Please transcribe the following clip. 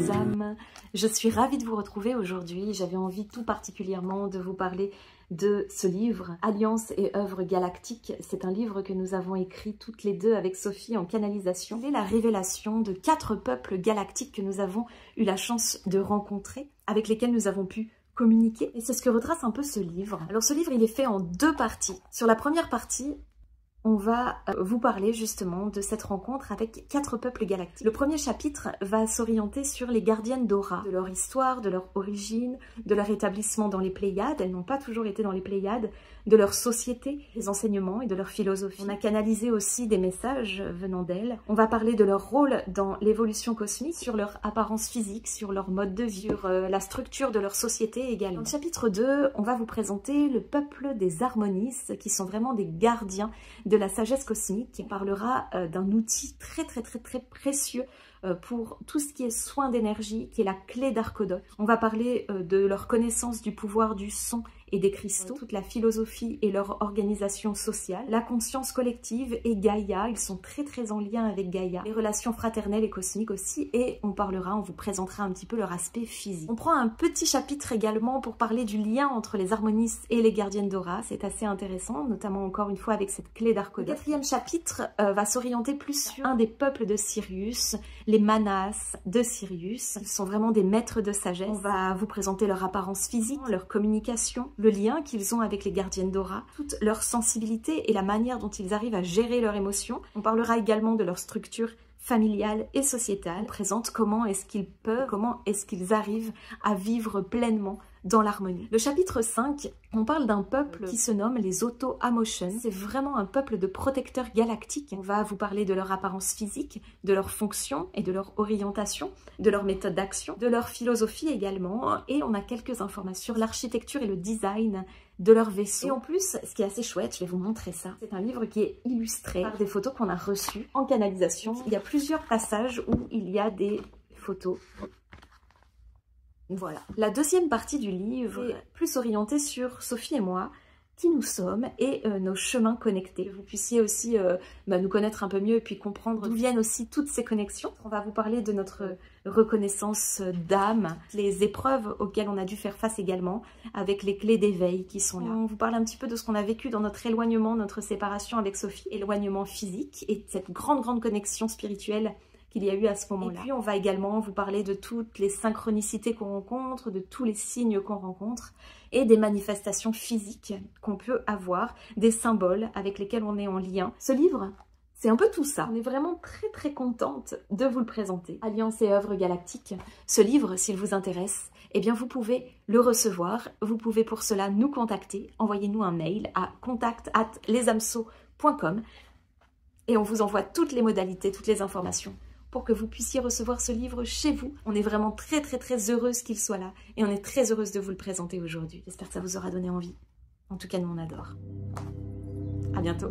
les âmes, je suis ravie de vous retrouver aujourd'hui. J'avais envie tout particulièrement de vous parler de ce livre, Alliance et œuvres galactiques. C'est un livre que nous avons écrit toutes les deux avec Sophie en canalisation. C'est la révélation de 4 peuples galactiques que nous avons eu la chance de rencontrer, avec lesquels nous avons pu communiquer. Et c'est ce que retrace un peu ce livre. Alors ce livre, il est fait en 2 parties. Sur la première partie, on va vous parler justement de cette rencontre avec 4 peuples galactiques. Le premier chapitre va s'orienter sur les gardiennes d'Aura, de leur histoire, de leur origine, de leur établissement dans les Pléiades. Elles n'ont pas toujours été dans les Pléiades, de leur société, des enseignements et de leur philosophie. On a canalisé aussi des messages venant d'elles. On va parler de leur rôle dans l'évolution cosmique, sur leur apparence physique, sur leur mode de vie, sur la structure de leur société également. Dans le chapitre 2, on va vous présenter le peuple des Harmonies, qui sont vraiment des gardiens de la sagesse cosmique, qui parlera d'un outil très précieux pour tout ce qui est soin d'énergie, qui est la clé d'Arcodote. On va parler de leur connaissance du pouvoir du son et des cristaux, toute la philosophie et leur organisation sociale, la conscience collective et Gaïa. Ils sont très en lien avec Gaïa, les relations fraternelles et cosmiques aussi, et on vous présentera un petit peu leur aspect physique. On prend un petit chapitre également pour parler du lien entre les Harmonies et les gardiennes d'Aura. C'est assez intéressant, notamment encore une fois avec cette clé d'Arcodote. Le 4e chapitre va s'orienter plus sur un des peuples de Sirius, les Manas de Sirius. Ils sont vraiment des maîtres de sagesse. On va vous présenter leur apparence physique, leur communication, le lien qu'ils ont avec les gardiennes d'Aura, toute leur sensibilité et la manière dont ils arrivent à gérer leurs émotions. On parlera également de leur structure familiale et sociétale. On présente comment est-ce qu'ils peuvent, comment est-ce qu'ils arrivent à vivre pleinement dans l'harmonie. Le chapitre 5, on parle d'un peuple qui se nomme les Auto-Amotion. C'est vraiment un peuple de protecteurs galactiques. On va vous parler de leur apparence physique, de leur fonction et de leur orientation, de leur méthode d'action, de leur philosophie également, et on a quelques informations sur l'architecture et le design de leur vaisseau. Et en plus, ce qui est assez chouette, je vais vous montrer ça, c'est un livre qui est illustré par des photos qu'on a reçues en canalisation. Il y a plusieurs passages où il y a des photos. Voilà. La 2e partie du livre est plus orientée sur Sophie et moi, qui nous sommes et nos chemins connectés. Que vous puissiez aussi nous connaître un peu mieux et puis comprendre d'où viennent aussi toutes ces connexions. On va vous parler de notre reconnaissance d'âme, les épreuves auxquelles on a dû faire face également, avec les clés d'éveil qui sont là. On vous parle un petit peu de ce qu'on a vécu dans notre éloignement, notre séparation avec Sophie, éloignement physique et cette grande connexion spirituelle qu'il y a eu à ce moment-là. Et puis on va également vous parler de toutes les synchronicités qu'on rencontre, de tous les signes qu'on rencontre et des manifestations physiques qu'on peut avoir, des symboles avec lesquels on est en lien. Ce livre, c'est un peu tout ça. On est vraiment très contente de vous le présenter. Alliance et œuvres galactiques. Ce livre, s'il vous intéresse, eh bien vous pouvez le recevoir. Vous pouvez pour cela nous contacter. Envoyez-nous un mail à contact@lesamso.com et on vous envoie toutes les modalités, toutes les informations pour que vous puissiez recevoir ce livre chez vous. On est vraiment très heureuse qu'il soit là et on est très heureuse de vous le présenter aujourd'hui. J'espère que ça vous aura donné envie. En tout cas, nous on adore. À bientôt.